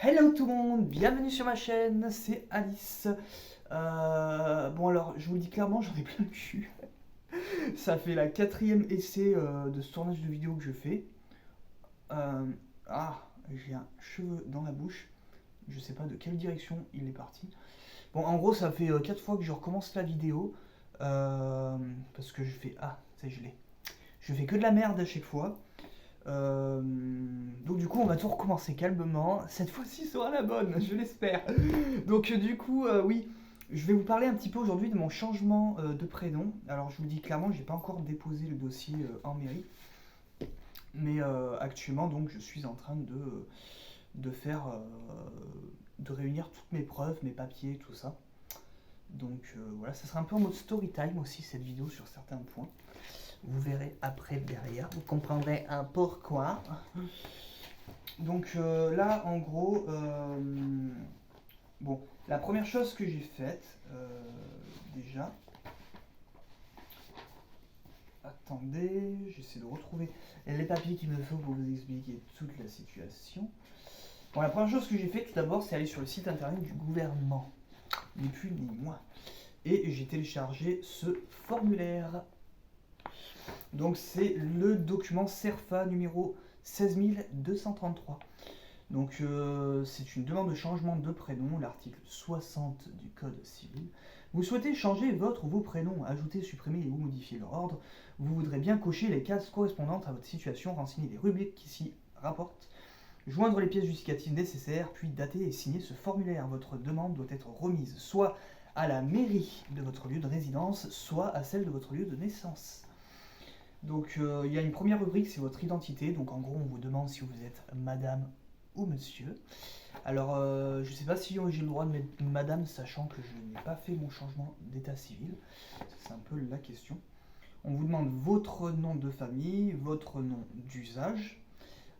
Hello tout le monde, bienvenue sur ma chaîne, c'est Alice. Bon alors, je vous le dis clairement, j'en ai plein le cul. Ça fait la quatrième essai de ce tournage de vidéo que je fais. Euh, j'ai un cheveu dans la bouche, je sais pas de quelle direction il est parti. Bon, en gros, ça fait 4 fois que je recommence la vidéo. Parce que je fais... Ah, ça y est, je l'ai. Je fais que de la merde à chaque fois. Euh, donc du coup on va tout recommencer calmement. Cette fois-ci sera la bonne, je l'espère. Donc du coup oui, je vais vous parler un petit peu aujourd'hui de mon changement de prénom. Alors je vous le dis clairement, j'ai pas encore déposé le dossier en mairie, mais actuellement donc je suis en train de faire, de réunir toutes mes preuves, mes papiers, tout ça. Donc voilà, ça sera un peu en mode story time aussi cette vidéo sur certains points. Vous verrez après derrière, vous comprendrez un pourquoi. Donc là, en gros, bon, la première chose que j'ai faite, déjà, attendez, j'essaie de retrouver les papiers qu'il me faut pour vous expliquer toute la situation. Bon, la première chose que j'ai faite tout d'abord, c'est aller sur le site internet du gouvernement, ni plus ni moins. Et j'ai téléchargé ce formulaire. Donc c'est le document CERFA numéro 16233. Donc c'est une demande de changement de prénom, l'article 60 du Code civil. Vous souhaitez changer votre ou vos prénoms, ajouter, supprimer ou modifier leur ordre. Vous voudrez bien cocher les cases correspondantes à votre situation, renseigner les rubriques qui s'y rapportent, joindre les pièces justificatives nécessaires, puis dater et signer ce formulaire. Votre demande doit être remise soit à la mairie de votre lieu de résidence, soit à celle de votre lieu de naissance. Donc il y a une première rubrique, c'est votre identité. Donc en gros, on vous demande si vous êtes madame ou monsieur. Alors je ne sais pas si j'ai le droit de mettre madame, sachant que je n'ai pas fait mon changement d'état civil. C'est un peu la question. On vous demande votre nom de famille, votre nom d'usage,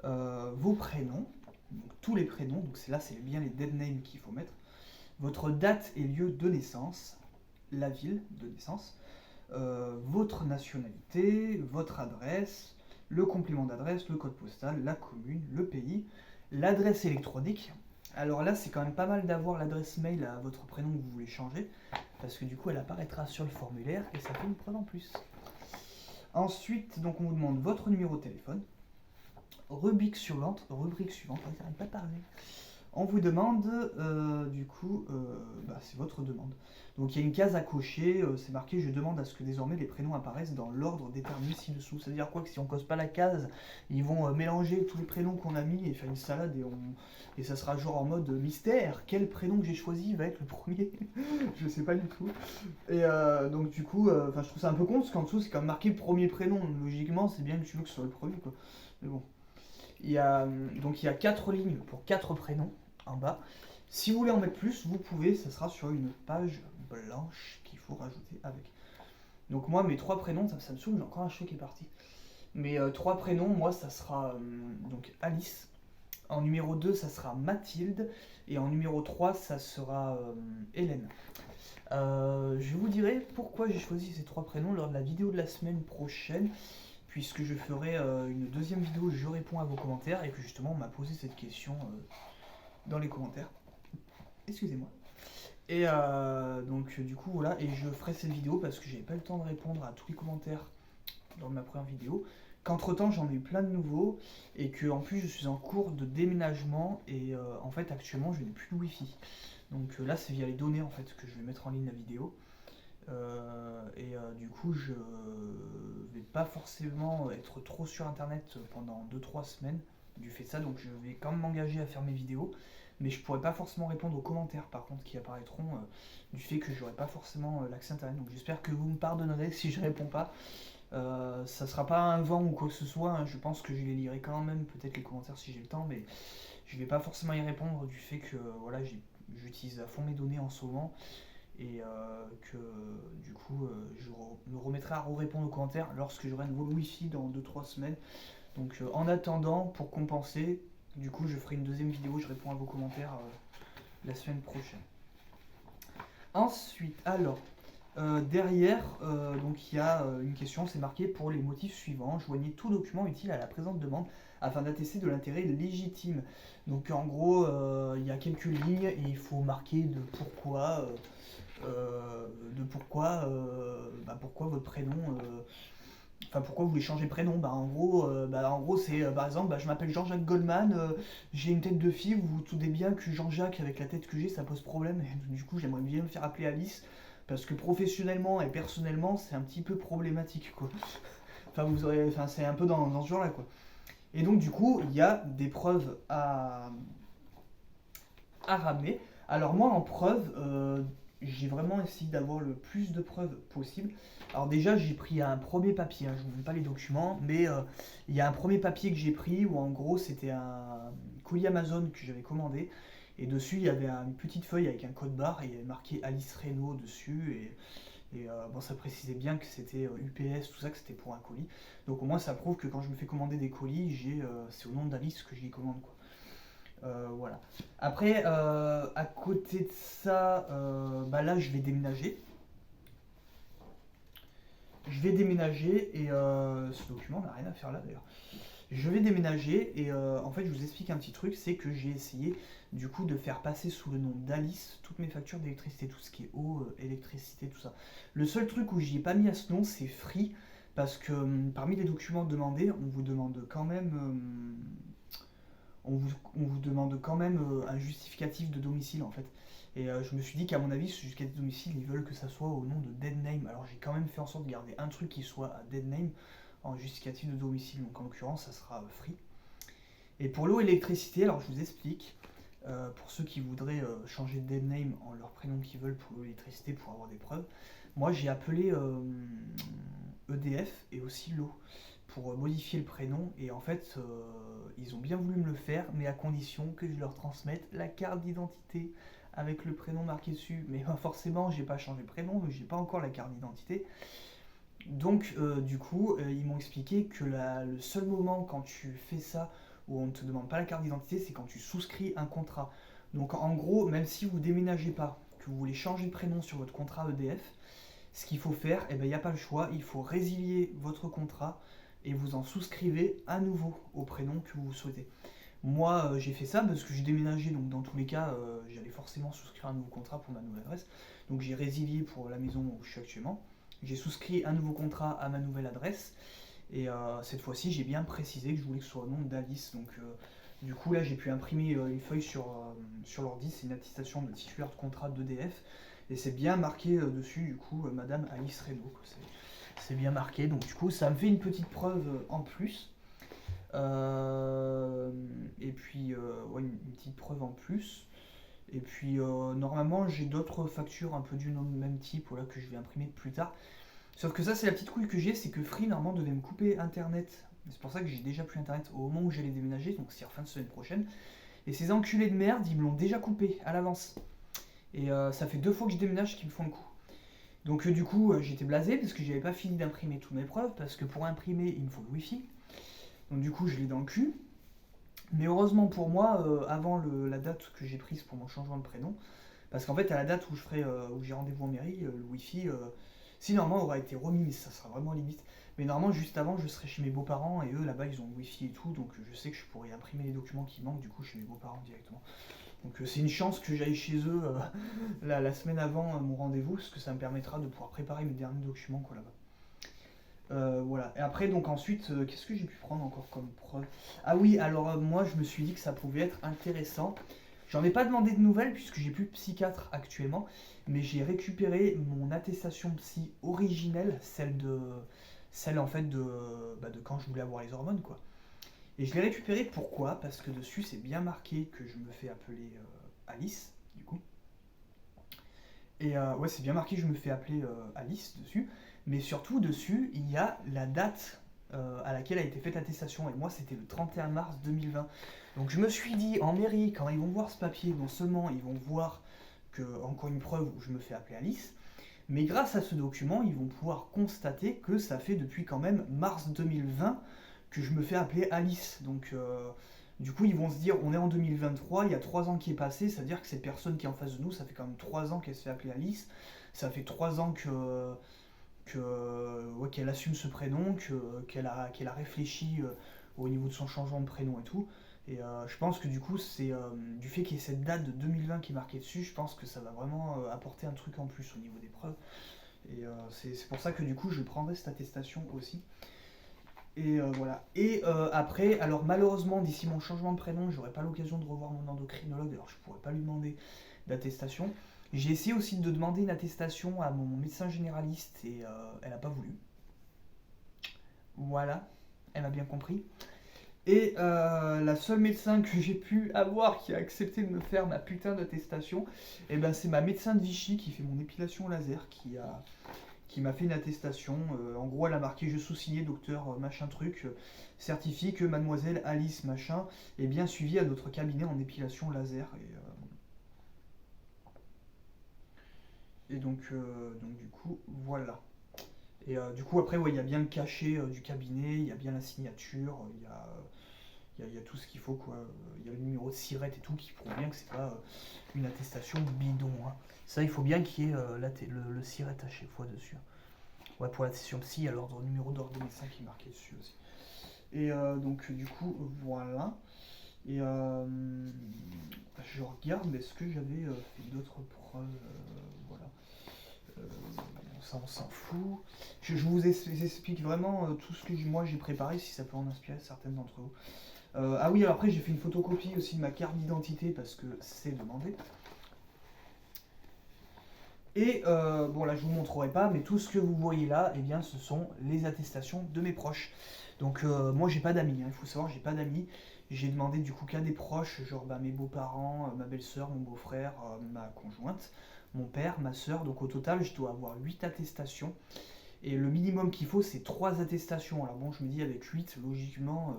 vos prénoms, donc tous les prénoms, donc c'est bien les dead names qu'il faut mettre, votre date et lieu de naissance, la ville de naissance, votre nationalité, votre adresse, le complément d'adresse, le code postal, la commune, le pays, l'adresse électronique. Alors là, c'est quand même pas mal d'avoir l'adresse mail à votre prénom que vous voulez changer, parce que du coup, elle apparaîtra sur le formulaire et ça fait une preuve en plus. Ensuite, donc on vous demande votre numéro de téléphone, rubrique suivante, j'arrive pas à parler. On vous demande, c'est votre demande. Donc il y a une case à cocher, c'est marqué je demande à ce que désormais les prénoms apparaissent dans l'ordre déterminé ci-dessous. Ça veut dire quoi? Que si on cause pas la case, ils vont mélanger tous les prénoms qu'on a mis et faire une salade et ça sera genre en mode mystère. Quel prénom que j'ai choisi va être le premier? Je sais pas du tout. Et donc du coup, je trouve ça un peu con parce qu'en dessous c'est comme marqué premier prénom. Logiquement, c'est bien que tu veux que ce soit le premier quoi. Mais bon. Donc il y a 4 lignes pour 4 prénoms en bas. Si vous voulez en mettre plus, vous pouvez, ça sera sur une page blanche qu'il faut rajouter avec. Donc moi, mes 3 prénoms, ça me saoule, j'ai encore un cheveu qui est parti. Mes 3 prénoms, moi, ça sera donc Alice. En numéro 2, ça sera Mathilde. Et en numéro 3, ça sera Hélène. Je vous dirai pourquoi j'ai choisi ces 3 prénoms lors de la vidéo de la semaine prochaine, puisque je ferai une deuxième vidéo où je réponds à vos commentaires et que justement on m'a posé cette question dans les commentaires. Excusez-moi. Et donc du coup voilà, et je ferai cette vidéo parce que j'avais pas le temps de répondre à tous les commentaires dans ma première vidéo, qu'entre temps j'en ai eu plein de nouveaux et que en plus je suis en cours de déménagement et en fait actuellement je n'ai plus de wifi. Donc là c'est via les données en fait que je vais mettre en ligne la vidéo. Du coup, je vais pas forcément être trop sur internet pendant 2-3 semaines du fait de ça, donc je vais quand même m'engager à faire mes vidéos, mais je pourrai pas forcément répondre aux commentaires par contre qui apparaîtront du fait que j'aurai pas forcément l'accès internet. Donc j'espère que vous me pardonnerez si je réponds pas. Ça sera pas un vent ou quoi que ce soit, hein. Je pense que je les lirai quand même, peut-être les commentaires si j'ai le temps, mais je vais pas forcément y répondre du fait que voilà, j'utilise à fond mes données en ce moment et que du coup je me remettrai à répondre aux commentaires lorsque j'aurai un nouveau wifi dans 2-3 semaines. Donc en attendant, pour compenser, du coup je ferai une deuxième vidéo, je réponds à vos commentaires la semaine prochaine. Ensuite, alors, Derrière, donc il y a une question, c'est marqué pour les motifs suivants. Joignez tout document utile à la présente demande afin d'attester de l'intérêt légitime. Donc en gros, il y a quelques lignes et il faut marquer pourquoi votre prénom. Enfin, pourquoi vous voulez changer de prénom? En gros c'est par exemple, je m'appelle Jean-Jacques Goldman, j'ai une tête de fille, vous vous doutez bien que Jean-Jacques, avec la tête que j'ai, ça pose problème. Et du coup, j'aimerais bien me faire appeler Alice, parce que professionnellement et personnellement, c'est un petit peu problématique, quoi. Enfin, c'est un peu dans ce genre-là, quoi. Et donc, du coup, il y a des preuves à ramener. Alors moi, en preuve, j'ai vraiment essayé d'avoir le plus de preuves possible. Alors déjà, j'ai pris un premier papier, hein, je ne vous montre pas les documents, mais il y a un premier papier que j'ai pris où en gros c'était un colis Amazon que j'avais commandé. Et dessus, il y avait une petite feuille avec un code barre et il y avait marqué Alice Reynaud dessus. Et ça précisait bien que c'était UPS, tout ça, que c'était pour un colis. Donc au moins, ça prouve que quand je me fais commander des colis, c'est au nom d'Alice que je les commande, quoi. Voilà. Après, à côté de ça, là, je vais déménager. Et ce document n'a rien à faire là d'ailleurs. Je vais déménager et en fait je vous explique un petit truc, c'est que j'ai essayé du coup de faire passer sous le nom d'Alice toutes mes factures d'électricité, tout ce qui est eau, électricité, tout ça. Le seul truc où j'y ai pas mis à ce nom, c'est Free, parce que parmi les documents demandés, on vous demande quand même un justificatif de domicile en fait. Et je me suis dit qu'à mon avis, ce justificatif de domicile, ils veulent que ça soit au nom de dead name. Alors j'ai quand même fait en sorte de garder un truc qui soit à dead name en justificatif de domicile. Donc en l'occurrence, ça sera free. Et pour l'eau et l'électricité, alors je vous explique. Pour ceux qui voudraient changer de dead name en leur prénom qu'ils veulent pour l'eau et l'électricité pour avoir des preuves, moi j'ai appelé EDF et aussi l'eau pour modifier le prénom et en fait ils ont bien voulu me le faire mais à condition que je leur transmette la carte d'identité avec le prénom marqué dessus. Mais forcément j'ai pas changé de prénom, j'ai pas encore la carte d'identité. Donc du coup ils m'ont expliqué que le seul moment quand tu fais ça où on ne te demande pas la carte d'identité, c'est quand tu souscris un contrat. Donc en gros, même si vous déménagez pas, que vous voulez changer de prénom sur votre contrat EDF, ce qu'il faut faire, il n'y a pas le choix, il faut résilier votre contrat et vous en souscrivez à nouveau au prénom que vous souhaitez. Moi, j'ai fait ça parce que j'ai déménagé, donc dans tous les cas, j'allais forcément souscrire un nouveau contrat pour ma nouvelle adresse. Donc j'ai résilié pour la maison où je suis actuellement. J'ai souscrit un nouveau contrat à ma nouvelle adresse. Et cette fois-ci, j'ai bien précisé que je voulais que ce soit au nom d'Alice. Donc du coup, là, j'ai pu imprimer une feuille sur l'ordi. C'est une attestation de titulaire de contrat d'EDF. Et c'est bien marqué dessus, du coup, Madame Alice Reynaud. C'est bien marqué. Donc du coup, ça me fait une petite preuve en plus. Et puis, une petite preuve en plus. Et puis, normalement, j'ai d'autres factures un peu du même type que je vais imprimer plus tard. Sauf que ça, c'est la petite couille que j'ai, c'est que Free, normalement, devait me couper Internet. C'est pour ça que j'ai déjà plus Internet au moment où j'allais déménager, donc c'est en fin de semaine prochaine. Et ces enculés de merde, ils me l'ont déjà coupé à l'avance. Et ça fait 2 fois que je déménage qu'ils me font le coup. Donc du coup, j'étais blasé parce que j'avais pas fini d'imprimer toutes mes preuves, parce que pour imprimer, il me faut le Wi-Fi. Donc du coup, je l'ai dans le cul. Mais heureusement pour moi, avant la date que j'ai prise pour mon changement de prénom, parce qu'en fait, à la date où j'ai rendez-vous en mairie, le Wi-Fi, si normalement aura été remis, mais ça sera vraiment limite. Mais normalement, juste avant, je serai chez mes beaux-parents et eux là-bas, ils ont le Wi-Fi et tout, donc je sais que je pourrais imprimer les documents qui manquent du coup chez mes beaux-parents directement. Donc c'est une chance que j'aille chez eux la semaine avant mon rendez-vous, parce que ça me permettra de pouvoir préparer mes derniers documents là-bas. Voilà. Et après, donc ensuite, qu'est-ce que j'ai pu prendre encore comme preuve? Ah oui, alors moi, je me suis dit que ça pouvait être intéressant. J'en ai pas demandé de nouvelles puisque j'ai plus de psychiatre actuellement, mais j'ai récupéré mon attestation psy originelle, celle en fait de quand je voulais avoir les hormones, quoi. Et je l'ai récupérée pourquoi? Parce que dessus c'est bien marqué que je me fais appeler Alice, du coup. Et ouais, c'est bien marqué que je me fais appeler Alice dessus, mais surtout dessus il y a la date à laquelle a été faite l'attestation, et moi c'était le 31 mars 2020. Donc je me suis dit, en mairie, quand ils vont voir ce papier, non seulement ils vont voir que, encore une preuve où je me fais appeler Alice, mais grâce à ce document, ils vont pouvoir constater que ça fait depuis quand même mars 2020 que je me fais appeler Alice. Donc Du coup, ils vont se dire, on est en 2023, il y a 3 ans qui est passé, ça veut dire que cette personne qui est en face de nous, ça fait quand même 3 ans qu'elle se fait appeler Alice, ça fait 3 ans ouais, qu'elle assume ce prénom, qu'elle a réfléchi au niveau de son changement de prénom et tout. Et je pense que du coup, c'est du fait qu'il y ait cette date de 2020 qui est marquée dessus, je pense que ça va vraiment apporter un truc en plus au niveau des preuves. Et c'est pour ça que du coup, je prendrai cette attestation aussi. Et voilà. Et après, alors malheureusement, d'ici mon changement de prénom, j'aurai pas l'occasion de revoir mon endocrinologue, alors je pourrais pas lui demander d'attestation. J'ai essayé aussi de demander une attestation à mon médecin généraliste et elle n'a pas voulu. Voilà, elle m'a bien compris. Et la seule médecin que j'ai pu avoir qui a accepté de me faire ma putain d'attestation, et ben c'est ma médecin de Vichy qui fait mon épilation laser qui m'a fait une attestation. En gros, elle a marqué je sous-signé docteur machin truc, certifie que mademoiselle Alice machin est bien suivie à notre cabinet en épilation laser. Et donc du coup, voilà. Et du coup, après, ouais, il y a bien le cachet du cabinet, il y a bien la signature, il y a tout ce qu'il faut, quoi. Il y a le numéro de SIRET et tout qui prouve bien que c'est pas une attestation bidon, hein. Ça, il faut bien qu'il y ait le SIRET à chaque fois dessus. Ouais, pour l'attestation psy, il y a l'ordre numéro d'ordre des médecins qui est marqué dessus aussi. Et donc, du coup, voilà. Et je regarde, est-ce que j'avais fait d'autres preuves voilà. Euh, Ça, on s'en fout. Je vous explique vraiment tout ce que moi j'ai préparé, si ça peut en inspirer certaines d'entre vous. Ah oui, alors après, j'ai fait une photocopie aussi de ma carte d'identité parce que c'est demandé. Et bon, là, je vous montrerai pas, mais tout ce que vous voyez là, eh bien, ce sont les attestations de mes proches. Donc, moi, j'ai pas d'amis, hein, il faut savoir, j'ai pas d'amis. J'ai demandé du coup qu'à des proches, genre mes beaux-parents, ma belle-sœur, mon beau-frère, ma conjointe, mon père, ma sœur. Donc, au total, je dois avoir 8 attestations. Et le minimum qu'il faut, c'est 3 attestations. Alors, bon, je me dis, avec 8, logiquement,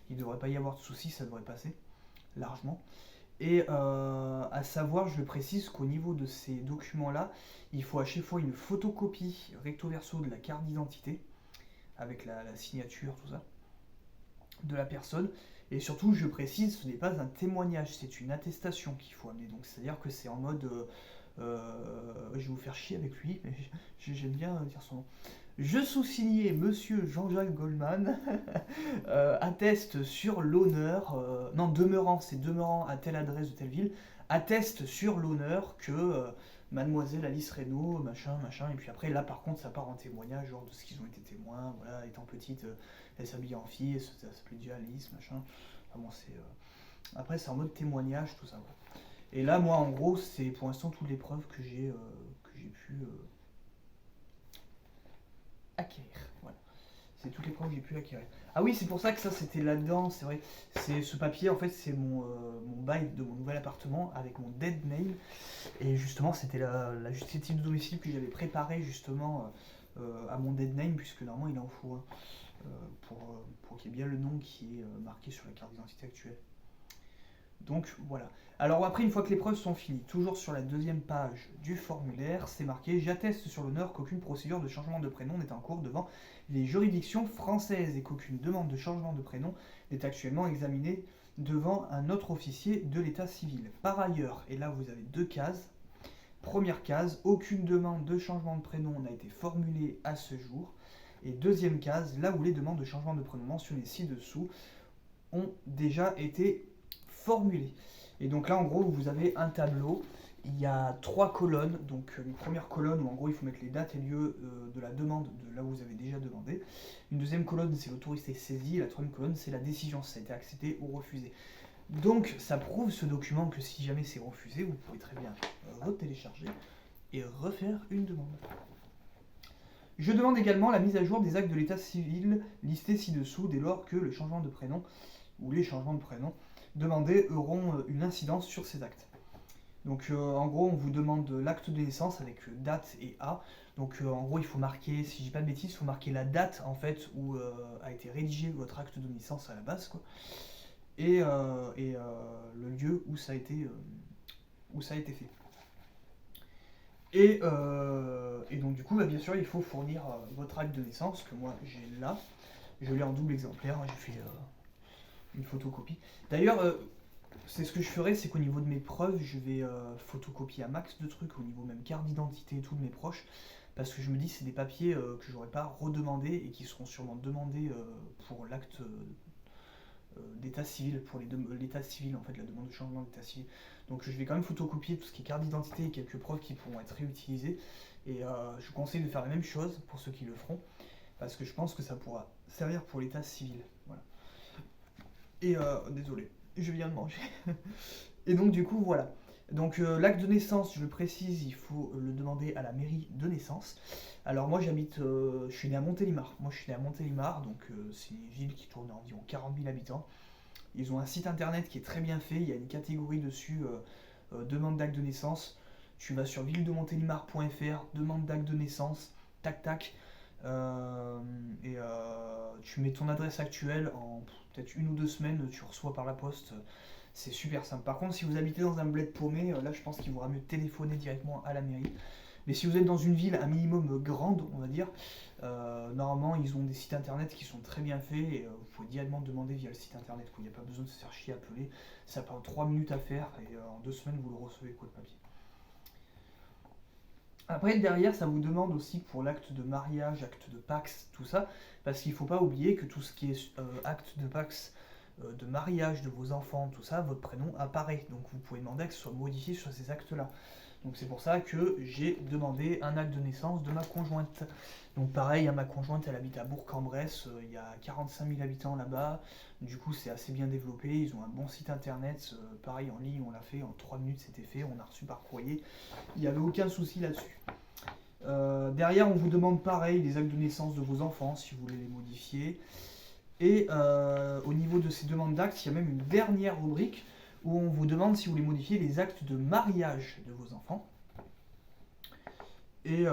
il ne devrait pas y avoir de soucis, ça devrait passer largement. Et à savoir, je le précise, qu'au niveau de ces documents-là, il faut à chaque fois une photocopie recto verso de la carte d'identité, avec la signature, tout ça, de la personne. Et surtout, je précise, ce n'est pas un témoignage, c'est une attestation qu'il faut amener. Donc, c'est-à-dire que c'est en mode. Je vais vous faire chier avec lui, mais j'aime bien dire son nom. Je sous-signais Monsieur Jean-Jacques Goldman, atteste sur l'honneur, non demeurant, c'est demeurant à telle adresse de telle ville, atteste sur l'honneur que Mademoiselle Alice Reynaud, machin, machin, et puis après là par contre ça part en témoignage, genre de ce qu'ils ont été témoins, voilà, étant petite, elle s'habillait en fille, elle s'appelait déjà Alice, machin, enfin bon c'est... Après c'est en mode témoignage, tout ça, quoi. Et là moi en gros c'est pour l'instant toutes les preuves que j'ai pu acquérir. Voilà. C'est toutes les preuves que j'ai pu acquérir. Ah oui, c'est pour ça que ça c'était là-dedans, c'est vrai. C'est ce papier en fait, c'est mon bail de mon nouvel appartement avec mon dead name. Et justement, c'était la justificative de domicile que j'avais préparée justement à mon dead name, puisque normalement il en faut un pour qu'il y ait bien le nom qui est marqué sur la carte d'identité actuelle. Donc voilà. Alors après, une fois que les preuves sont finies, toujours sur la deuxième page du formulaire, c'est marqué « J'atteste sur l'honneur qu'aucune procédure de changement de prénom n'est en cours devant les juridictions françaises et qu'aucune demande de changement de prénom n'est actuellement examinée devant un autre officier de l'état civil. Par ailleurs, et là vous avez 2 cases, première case, aucune demande de changement de prénom n'a été formulée à ce jour. Et deuxième case, là où les demandes de changement de prénom mentionnées ci-dessous ont déjà été formulées. Et donc là, en gros, vous avez un tableau. Il y a 3 colonnes. Donc une première colonne où en gros il faut mettre les dates et lieux de la demande de là où vous avez déjà demandé. Une deuxième colonne, c'est l'autorité saisie. Et la troisième colonne, c'est la décision, si ça a été accepté ou refusé. Donc ça prouve ce document que si jamais c'est refusé, vous pouvez très bien retélécharger et refaire une demande. Je demande également la mise à jour des actes de l'état civil listés ci-dessous dès lors que le changement de prénom ou les changements de prénom demandés auront une incidence sur ces actes. Donc en gros, on vous demande l'acte de naissance avec date et A. Donc en gros, il faut marquer, si je dis pas de bêtises, il faut marquer la date en fait où a été rédigé votre acte de naissance à la base, quoi. Et le lieu où ça a été fait. Et donc du coup, bien sûr, il faut fournir votre acte de naissance, que moi j'ai là. Je l'ai en double exemplaire, une photocopie. D'ailleurs, c'est ce que je ferai, c'est qu'au niveau de mes preuves, je vais photocopier un max de trucs, au niveau même carte d'identité et tout de mes proches, parce que je me dis c'est des papiers que j'aurais pas redemandés et qui seront sûrement demandés pour l'acte d'état civil, pour l'état civil en fait, la demande de changement d'état civil. Donc je vais quand même photocopier tout ce qui est carte d'identité et quelques preuves qui pourront être réutilisées. Et je vous conseille de faire la même chose pour ceux qui le feront, parce que je pense que ça pourra servir pour l'état civil. Voilà. Et désolé, je viens de manger. Et donc du coup voilà. Donc l'acte de naissance, je le précise, il faut le demander à la mairie de naissance. Alors moi j'habite, je suis né à Montélimar. Moi je suis né à Montélimar, donc c'est une ville qui tourne à environ 40 000 habitants. Ils ont un site internet qui est très bien fait, il y a une catégorie dessus, demande d'acte de naissance. Tu vas sur villedemontélimar.fr, demande d'acte de naissance, tac tac. Et tu mets ton adresse actuelle, en peut-être 1 ou 2 semaines, tu reçois par la poste. C'est super simple. Par contre, si vous habitez dans un bled paumé, là je pense qu'il vaudra mieux téléphoner directement à la mairie. Mais si vous êtes dans une ville un minimum grande, on va dire, normalement ils ont des sites internet qui sont très bien faits et vous pouvez directement demander via le site internet. Il n'y a pas besoin de se faire chier à appeler. Ça prend 3 minutes à faire et en 2 semaines vous le recevez quoi, le papier. Après, derrière, ça vous demande aussi pour l'acte de mariage, acte de Pacs, tout ça, parce qu'il ne faut pas oublier que tout ce qui est acte de Pacs, de mariage de vos enfants, tout ça, votre prénom apparaît. Donc vous pouvez demander que ce soit modifié sur ces actes-là. Donc c'est pour ça que j'ai demandé un acte de naissance de ma conjointe. Donc pareil, hein, ma conjointe, elle habite à Bourg-en-Bresse, il y a 45 000 habitants là-bas. Du coup, c'est assez bien développé, ils ont un bon site internet. Pareil, en ligne, on l'a fait, en 3 minutes c'était fait, on a reçu par courrier. Il n'y avait aucun souci là-dessus. Derrière, on vous demande pareil les actes de naissance de vos enfants, si vous voulez les modifier. Et au niveau de ces demandes d'actes, il y a même une dernière rubrique où on vous demande si vous voulez modifier les actes de mariage de vos enfants. Et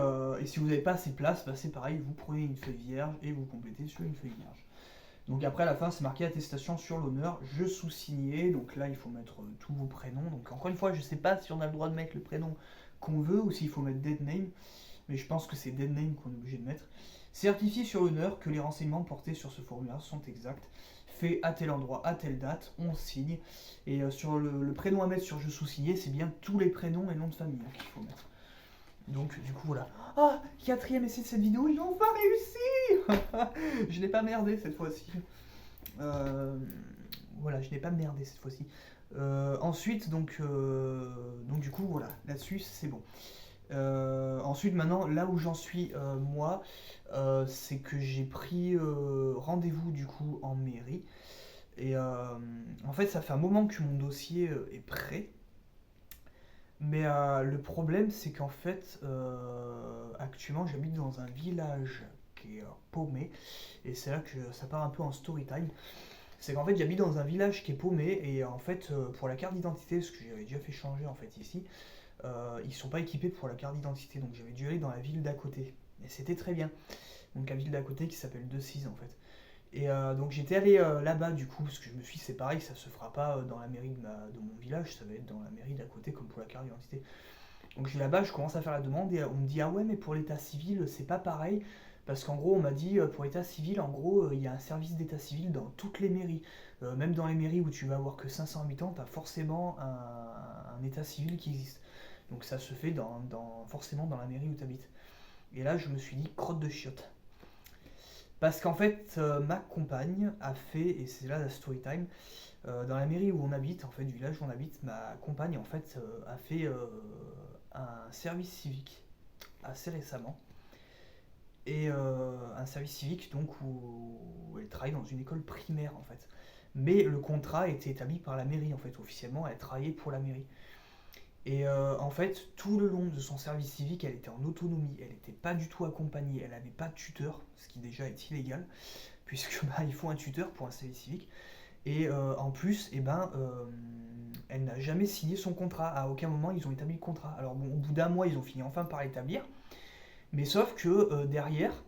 si vous n'avez pas assez de place, bah c'est pareil, vous prenez une feuille vierge et vous complétez sur une feuille vierge. Donc après à la fin c'est marqué attestation sur l'honneur, je sous-signé, donc là il faut mettre tous vos prénoms. Donc encore une fois je ne sais pas si on a le droit de mettre le prénom qu'on veut ou s'il faut mettre dead name, mais je pense que c'est dead name qu'on est obligé de mettre. Certifié sur l'honneur que les renseignements portés sur ce formulaire sont exacts. Fait à tel endroit, à telle date, on signe. Et sur le prénom à mettre sur je sous-signé, c'est bien tous les prénoms et noms de famille qu'il faut mettre. Donc du coup voilà. Ah, 4e essai de cette vidéo, ils n'ont pas réussi. Je n'ai pas merdé cette fois-ci. Voilà, je n'ai pas merdé cette fois-ci. Ensuite, donc du coup voilà, là-dessus c'est bon. Ensuite, maintenant, là où j'en suis, moi, c'est que j'ai pris rendez-vous du coup en mairie. Et en fait, ça fait un moment que mon dossier est prêt. Mais le problème, c'est qu'en fait, actuellement, j'habite dans un village qui est paumé. Et c'est là que ça part un peu en story time. C'est qu'en fait, j'habite dans un village qui est paumé. Et en fait, pour la carte d'identité, ce que j'avais déjà fait changer en fait ici, ils sont pas équipés pour la carte d'identité. Donc j'avais dû aller dans la ville d'à côté. Et c'était très bien. Donc la ville d'à côté qui s'appelle Decize en fait. Et donc j'étais allé là-bas du coup, parce que je me suis dit c'est pareil, ça se fera pas dans la mairie de mon village, ça va être dans la mairie d'à côté comme pour la carte d'identité. Donc je vais là-bas, je commence à faire la demande et on me dit ah ouais mais pour l'état civil c'est pas pareil, parce qu'en gros on m'a dit pour l'état civil en gros il y a un service d'état civil dans toutes les mairies. Même dans les mairies où tu vas avoir que 500 habitants, tu as forcément un état civil qui existe. Donc ça se fait forcément dans la mairie où tu habites. Et là je me suis dit crotte de chiotte. Parce qu'en fait, ma compagne a fait, et c'est là la story time, dans la mairie où on habite, en fait, du village où on habite, ma compagne en fait a fait un service civique assez récemment. Et un service civique donc où elle travaille dans une école primaire en fait. Mais le contrat était établi par la mairie en fait, officiellement elle travaillait pour la mairie. Et en fait, tout le long de son service civique, elle était en autonomie, elle n'était pas du tout accompagnée, elle n'avait pas de tuteur, ce qui déjà est illégal, puisque il faut un tuteur pour un service civique. Et en plus, elle n'a jamais signé son contrat, à aucun moment ils ont établi le contrat. Alors bon, au bout d'un mois, ils ont fini enfin par l'établir, mais sauf que derrière,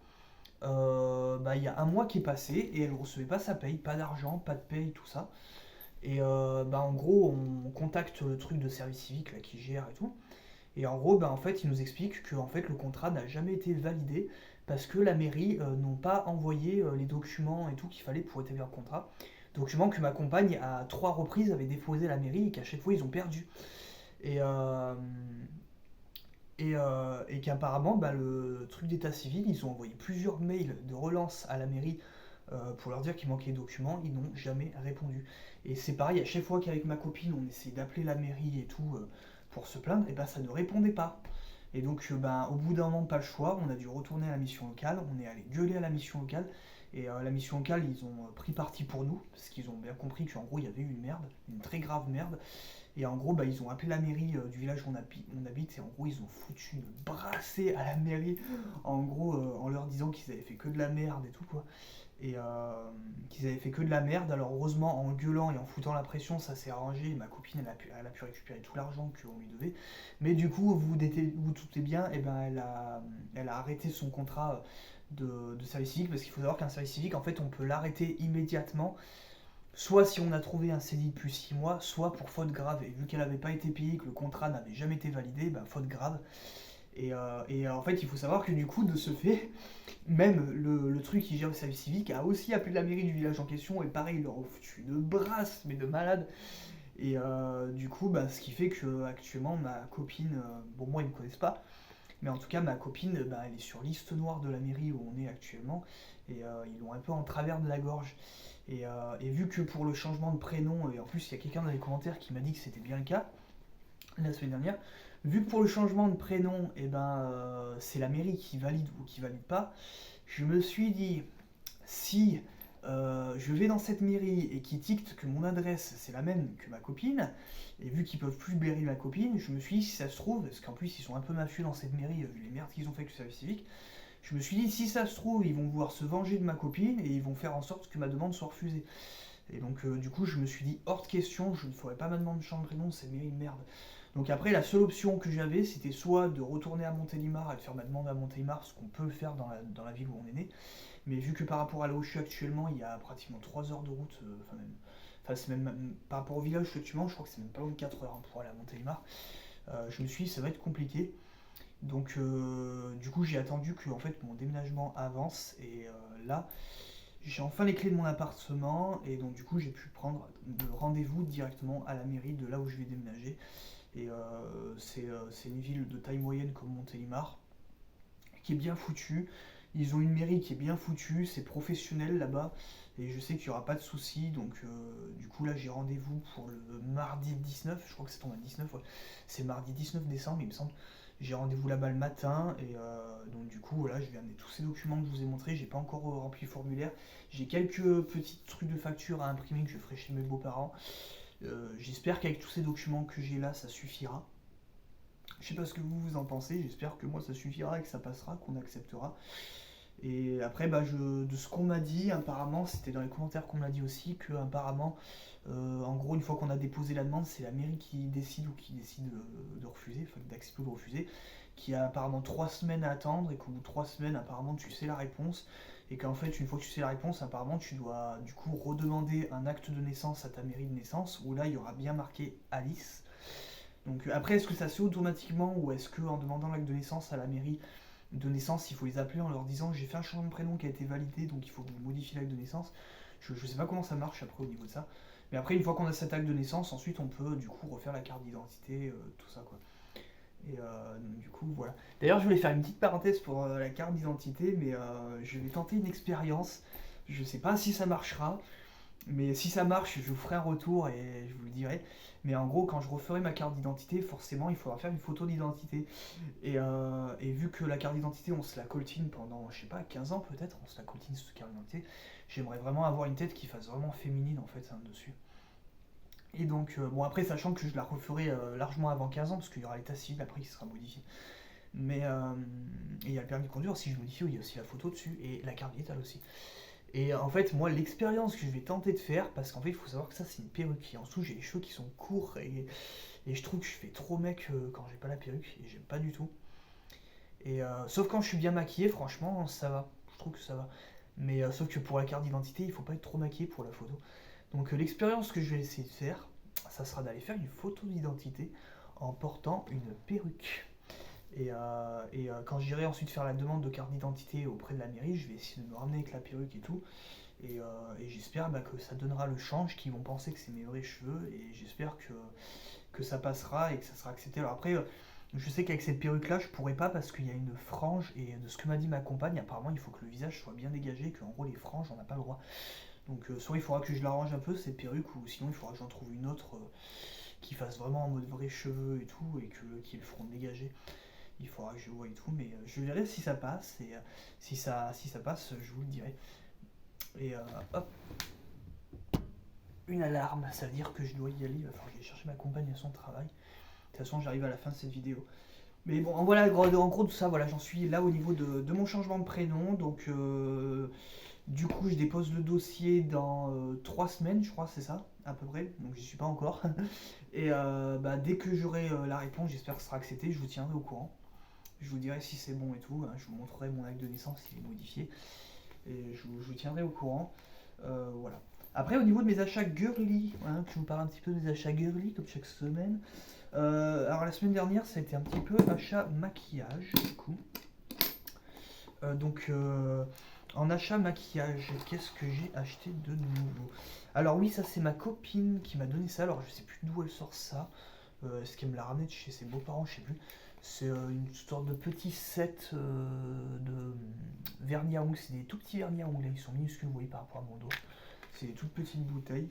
il y a un mois qui est passé et elle ne recevait pas sa paye, pas d'argent, pas de paye, tout ça. Et en gros, on contacte le truc de service civique là, qui gère et tout. Et en gros, en fait, il nous explique que en fait, le contrat n'a jamais été validé parce que la mairie n'ont pas envoyé les documents et tout qu'il fallait pour établir le contrat. Documents que ma compagne, à 3 reprises, avait déposé à la mairie et qu'à chaque fois, ils ont perdu. Et, et qu'apparemment, bah, le truc d'état civil, ils ont envoyé plusieurs mails de relance à la mairie pour leur dire qu'il manquait des documents, ils n'ont jamais répondu. Et c'est pareil, à chaque fois qu'avec ma copine, on essayait d'appeler la mairie et tout pour se plaindre, et ben ça ne répondait pas. Et donc, ben, au bout d'un moment, pas le choix, on a dû retourner à la mission locale, on est allé gueuler à la mission locale, et la mission locale, ils ont pris parti pour nous, parce qu'ils ont bien compris qu'en gros, il y avait eu une merde, une très grave merde, et en gros, bah, ils ont appelé la mairie du village où on habite, et en gros, ils ont foutu une brassée à la mairie, en gros, en leur disant qu'ils avaient fait que de la merde et tout, quoi. Et qu'ils avaient fait que de la merde. Alors, heureusement, en gueulant et en foutant la pression, ça s'est arrangé. Ma copine, elle a pu récupérer tout l'argent qu'on lui devait. Mais du coup, vous doutez bien, et ben, elle a arrêté son contrat de service civique, parce qu'il faut savoir qu'un service civique, en fait, on peut l'arrêter immédiatement soit si on a trouvé un CDI depuis 6 mois, soit pour faute grave. Et vu qu'elle n'avait pas été payée, que le contrat n'avait jamais été validé, bah, faute grave. Et en fait, il faut savoir que du coup, de ce fait, même le truc qui gère le service civique a aussi appelé la mairie du village en question, et pareil, ils leur ont foutu une brasse, mais de malade. Et du coup, bah, ce qui fait que actuellement, ma copine, bon, moi, ils me connaissent pas, mais en tout cas, ma copine, bah, elle est sur liste noire de la mairie où on est actuellement, et ils l'ont un peu en travers de la gorge. Et vu que pour le changement de prénom, et en plus il y a quelqu'un dans les commentaires qui m'a dit que c'était bien le cas la semaine dernière, vu que pour le changement de prénom, et ben, c'est la mairie qui valide ou qui valide pas, je me suis dit, si je vais dans cette mairie et qu'ils dictent que mon adresse c'est la même que ma copine, et vu qu'ils peuvent plus blairer ma copine, je me suis dit, si ça se trouve, parce qu'en plus ils sont un peu mafieux dans cette mairie, vu les merdes qu'ils ont fait avec le service civique, je me suis dit, si ça se trouve, ils vont vouloir se venger de ma copine et ils vont faire en sorte que ma demande soit refusée. Et donc, du coup, je me suis dit, hors de question, je ne ferai pas ma demande de changer de prénom, c'est une merde. Donc après, la seule option que j'avais, c'était soit de retourner à Montélimar et de faire ma demande à Montélimar, ce qu'on peut le faire dans la ville où on est né. Mais vu que par rapport à là où je suis actuellement, il y a pratiquement 3 heures de route, c'est même, par rapport au village où je suis actuellement, je crois que c'est même pas loin de 4 heures pour aller à Montélimar. Je me suis dit, ça va être compliqué. Donc du coup j'ai attendu que en fait mon déménagement avance et là j'ai enfin les clés de mon appartement et donc du coup j'ai pu prendre le rendez-vous directement à la mairie de là où je vais déménager et c'est une ville de taille moyenne comme Montélimar qui est bien foutue. Ils ont une mairie qui est bien foutue, c'est professionnel là-bas et je sais qu'il n'y aura pas de soucis donc du coup là j'ai rendez-vous pour le mardi 19, je crois que c'est tombe à 19, ouais. C'est mardi 19 décembre il me semble. J'ai rendez-vous là-bas le matin et donc du coup voilà, je vais amener tous ces documents que je vous ai montrés. J'ai pas encore rempli le formulaire. J'ai quelques petits trucs de facture à imprimer que je ferai chez mes beaux-parents. J'espère qu'avec tous ces documents que j'ai là, ça suffira. Je sais pas ce que vous en pensez. J'espère que moi ça suffira et que ça passera, qu'on acceptera. Et après, bah, de ce qu'on m'a dit, apparemment, c'était dans les commentaires qu'on m'a dit aussi, que apparemment, en gros, une fois qu'on a déposé la demande, c'est la mairie qui décide ou qui décide de refuser, enfin d'accepter ou de refuser, qui a apparemment 3 semaines à attendre et qu'au bout de 3 semaines, apparemment, tu sais la réponse. Et qu'en fait, une fois que tu sais la réponse, apparemment, tu dois du coup redemander un acte de naissance à ta mairie de naissance, où là, il y aura bien marqué Alice. Donc après, est-ce que ça se fait automatiquement ou est-ce qu'en demandant l'acte de naissance à la mairie, de naissance, il faut les appeler en leur disant j'ai fait un changement de prénom qui a été validé, donc il faut que vous modifiez l'acte de naissance. Je sais pas comment ça marche après au niveau de ça. Mais après, une fois qu'on a cet acte de naissance, ensuite on peut du coup refaire la carte d'identité, tout ça quoi. Et donc, du coup, voilà. D'ailleurs, je voulais faire une petite parenthèse pour la carte d'identité, mais je vais tenter une expérience. Je sais pas si ça marchera, mais si ça marche, je vous ferai un retour et je vous le dirai. Mais en gros, quand je referai ma carte d'identité, forcément, il faudra faire une photo d'identité. Et vu que la carte d'identité, on se la coltine pendant, je sais pas, 15 ans peut-être, on se la coltine cette carte d'identité, j'aimerais vraiment avoir une tête qui fasse vraiment féminine en fait, hein, dessus. Et donc, bon, après, sachant que je la referai largement avant 15 ans, parce qu'il y aura l'état civil après qui sera modifié. Mais et il y a le permis de conduire, si je modifie, il y a aussi la photo dessus, et la carte vitale aussi. Et en fait, moi, l'expérience que je vais tenter de faire, parce qu'en fait, il faut savoir que ça, c'est une perruque. Et en dessous, j'ai les cheveux qui sont courts et je trouve que je fais trop mec quand j'ai pas la perruque et j'aime pas du tout. Et sauf quand je suis bien maquillé, franchement, ça va. Je trouve que ça va. Mais sauf que pour la carte d'identité, il faut pas être trop maquillé pour la photo. Donc l'expérience que je vais essayer de faire, ça sera d'aller faire une photo d'identité en portant une perruque. Et quand j'irai ensuite faire la demande de carte d'identité auprès de la mairie, je vais essayer de me ramener avec la perruque et tout. Et j'espère que ça donnera le change, qu'ils vont penser que c'est mes vrais cheveux, et j'espère que ça passera et que ça sera accepté. Alors après, je sais qu'avec cette perruque-là, je pourrais pas parce qu'il y a une frange, et de ce que m'a dit ma compagne, apparemment il faut que le visage soit bien dégagé, qu'en gros les franges, on n'a pas le droit. Donc soit il faudra que je l'arrange un peu, cette perruque, ou sinon il faudra que j'en trouve une autre qui fasse vraiment en mode vrais cheveux et tout, et qui le feront dégager. Il faudra que je vois et tout, mais je verrai si ça passe, et si ça passe, je vous le dirai. Et hop, une alarme, ça veut dire que je dois y aller, il va falloir que j'aille chercher ma compagne à son travail. De toute façon, j'arrive à la fin de cette vidéo. Mais bon, voilà, en gros, tout ça, voilà, j'en suis là au niveau de mon changement de prénom. Donc, du coup, je dépose le dossier dans 3 semaines, je crois, c'est ça, à peu près. Donc, j'y suis pas encore. Et dès que j'aurai la réponse, j'espère que ce sera accepté, je vous tiendrai au courant. Je vous dirai si c'est bon et tout. Je vous montrerai mon acte de naissance s'il est modifié. Et je vous tiendrai au courant. Voilà. Après, au niveau de mes achats girly, que je vous parle un petit peu de mes achats girly, comme chaque semaine. Alors, la semaine dernière, ça a été un petit peu achat maquillage, du coup. En achat maquillage, qu'est-ce que j'ai acheté de nouveau? Alors oui, ça c'est ma copine qui m'a donné ça. Alors je sais plus d'où elle sort ça. Est-ce qu'elle me l'a ramené de chez ses beaux-parents? Je sais plus. C'est une sorte de petit set de vernis à ongles. C'est des tout petits vernis à ongles. Ils sont minuscules, vous voyez, par rapport à mon dos. C'est des toutes petites bouteilles.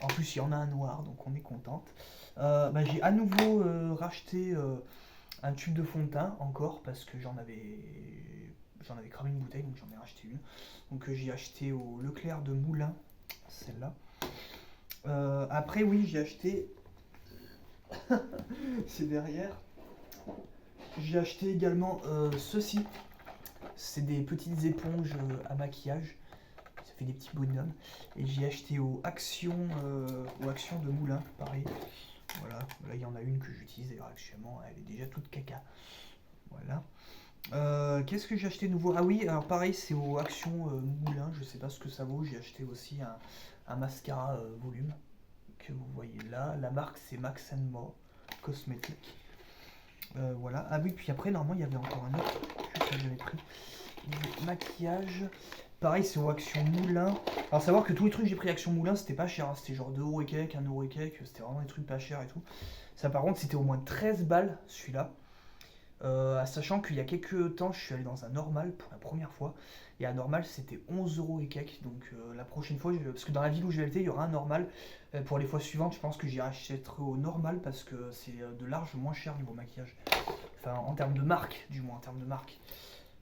En plus, il y en a un noir, donc on est contente. J'ai à nouveau racheté un tube de fond de teint encore parce que j'en avais cramé une bouteille, donc j'en ai racheté une. Donc j'ai acheté au Leclerc de Moulins, celle-là. Après, oui, j'ai acheté. C'est derrière. J'ai acheté également ceci. C'est des petites éponges à maquillage. Ça fait des petits bonhommes. Et j'ai acheté au Action de Moulins, pareil. Voilà, là il y en a une que j'utilise d'ailleurs actuellement, elle est déjà toute caca. Voilà. Qu'est-ce que j'ai acheté de nouveau? Ah oui, alors pareil, c'est au Action Moulin, je sais pas ce que ça vaut. J'ai acheté aussi un mascara volume que vous voyez là. La marque c'est Max More Cosmétique. Voilà. Ah oui, puis après, normalement, il y avait encore un autre que j'avais pris. Maquillage. Pareil, c'est au Action Moulin. Alors, savoir que tous les trucs que j'ai pris Action Moulin, c'était pas cher. C'était genre 2€ et quelques, 1€ et quelques. C'était vraiment des trucs pas chers et tout. Ça, par contre, c'était au moins 13 balles celui-là. Sachant qu'il y a quelques temps, je suis allé dans un normal pour la première fois. Et à normal, c'était 11€ et quelques. Donc, la prochaine fois, parce que dans la ville où je vais aller, il y aura un normal. Pour les fois suivantes, je pense que j'y achèterai au normal parce que c'est de large moins cher niveau maquillage. Enfin, en termes de marque, du moins, en termes de marque.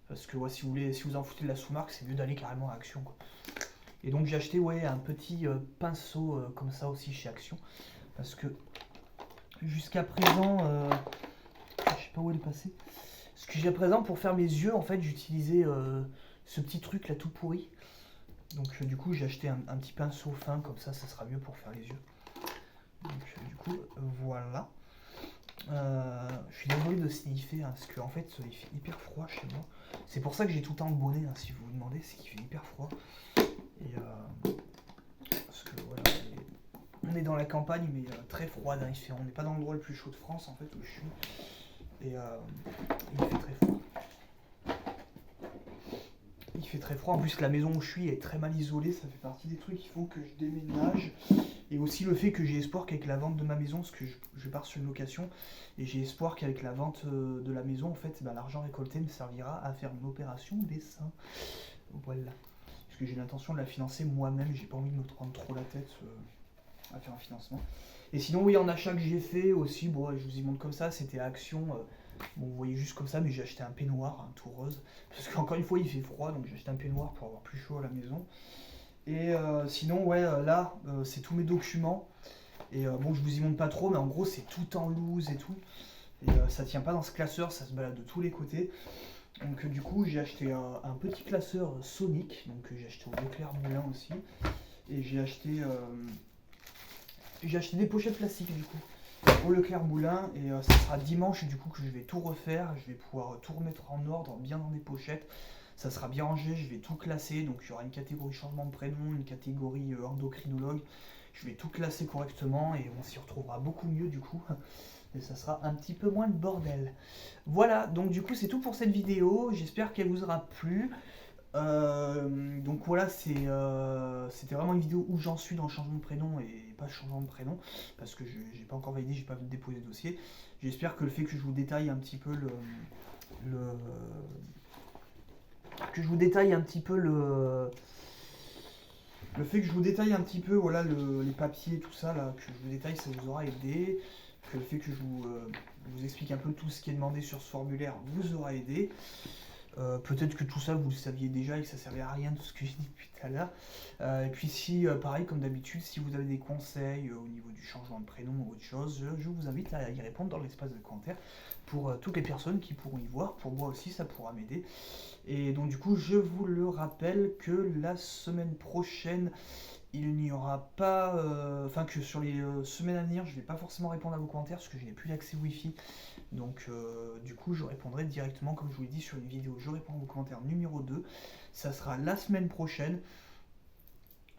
Parce que si vous en foutez de la sous-marque, c'est mieux d'aller carrément à Action, quoi. Et donc j'ai acheté un petit pinceau comme ça aussi chez Action. Parce que jusqu'à présent, je sais pas où elle est passée. Parce que jusqu'à présent, pour faire mes yeux, en fait, j'utilisais ce petit truc là tout pourri. Donc du coup, j'ai acheté un petit pinceau fin, comme ça sera mieux pour faire les yeux. Donc du coup, voilà. Je suis désolé de sniffer, parce qu'en fait, il fait hyper froid chez moi. C'est pour ça que j'ai tout le temps le bonnet, si vous vous demandez, c'est qu'il fait hyper froid. Et parce que voilà, on est dans la campagne, mais très froide. On n'est pas dans l'endroit le plus chaud de France, en fait, où je suis. Et il fait très froid. Il fait très froid. En plus, la maison où je suis est très mal isolée. Ça fait partie des trucs qui font que je déménage. Et aussi le fait que j'ai espoir qu'avec la vente de ma maison, parce que je pars sur une location, et j'ai espoir qu'avec la vente de la maison, en fait, l'argent récolté me servira à faire une opération des seins. Voilà. Parce que j'ai l'intention de la financer moi-même. J'ai pas envie de me prendre trop la tête à faire un financement. Et sinon, oui, en achat que j'ai fait aussi, bon, je vous y montre comme ça, c'était à Action. Bon, vous voyez juste comme ça, mais j'ai acheté un peignoir, un tout rose. Parce qu'encore une fois, il fait froid, donc j'ai acheté un peignoir pour avoir plus chaud à la maison. Et sinon, là, c'est tous mes documents. Et bon, je vous y montre pas trop, mais en gros, c'est tout en loose et tout. Et ça tient pas dans ce classeur, ça se balade de tous les côtés. Donc du coup, j'ai acheté un petit classeur Sonic, donc j'ai acheté au Leclerc Moulin aussi. Et j'ai acheté des pochettes plastiques du coup au Leclerc Moulin, et ça sera dimanche du coup que je vais tout refaire. Je vais pouvoir tout remettre en ordre, bien dans des pochettes. Ça sera bien rangé, je vais tout classer. Donc il y aura une catégorie changement de prénom, une catégorie endocrinologue. Je vais tout classer correctement et on s'y retrouvera beaucoup mieux du coup. Et ça sera un petit peu moins de bordel. Voilà, donc du coup c'est tout pour cette vidéo. J'espère qu'elle vous aura plu. Donc voilà, c'était vraiment une vidéo où j'en suis dans le changement de prénom et pas changement de prénom, parce que j'ai pas encore validé, j'ai pas déposé de dossier. J'espère que le fait que je vous détaille un petit peu le- que je vous détaille un petit peu le fait que je vous détaille un petit peu voilà les papiers tout ça là, que je vous détaille, ça vous aura aidé. Que le fait que je vous explique un peu tout ce qui est demandé sur ce formulaire vous aura aidé. Peut-être que tout ça vous le saviez déjà et que ça servait à rien tout ce que j'ai dit depuis tout à l'heure. Et puis si, pareil comme d'habitude, si vous avez des conseils au niveau du changement de prénom ou autre chose, je vous invite à y répondre dans l'espace de commentaires pour toutes les personnes qui pourront y voir. Pour moi aussi, ça pourra m'aider. Et donc du coup, je vous le rappelle que la semaine prochaine, il n'y aura pas... Enfin que sur les semaines à venir, je ne vais pas forcément répondre à vos commentaires parce que je n'ai plus d'accès Wi-Fi. Donc du coup, je répondrai directement, comme je vous l'ai dit sur une vidéo, je réponds à vos commentaires numéro 2. Ça sera la semaine prochaine.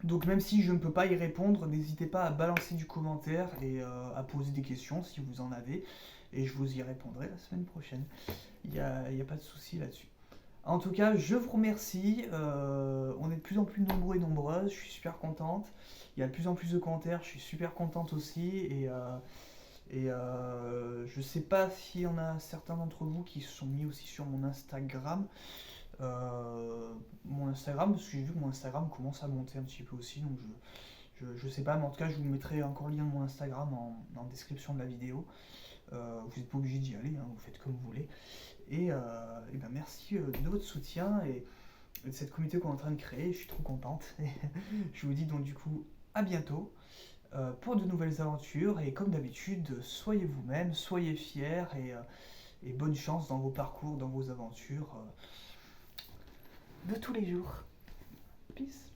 Donc même si je ne peux pas y répondre, n'hésitez pas à balancer du commentaire et à poser des questions si vous en avez. Et je vous y répondrai la semaine prochaine. Il n'y a pas de souci là-dessus. En tout cas, je vous remercie. On est de plus en plus nombreux et nombreuses. Je suis super contente. Il y a de plus en plus de commentaires. Je suis super contente aussi. Je sais pas s'il y en a certains d'entre vous qui se sont mis aussi sur mon Instagram. Parce que j'ai vu que mon Instagram commence à monter un petit peu aussi. Donc je sais pas. Mais en tout cas, je vous mettrai encore le lien de mon Instagram en description de la vidéo. Vous n'êtes pas obligé d'y aller. Hein, vous faites comme vous voulez. Et ben merci de votre soutien et de cette communauté qu'on est en train de créer. Je suis trop contente. Je vous dis donc du coup à bientôt pour de nouvelles aventures. Et comme d'habitude, soyez vous-même, soyez fiers et bonne chance dans vos parcours, dans vos aventures de tous les jours. Peace.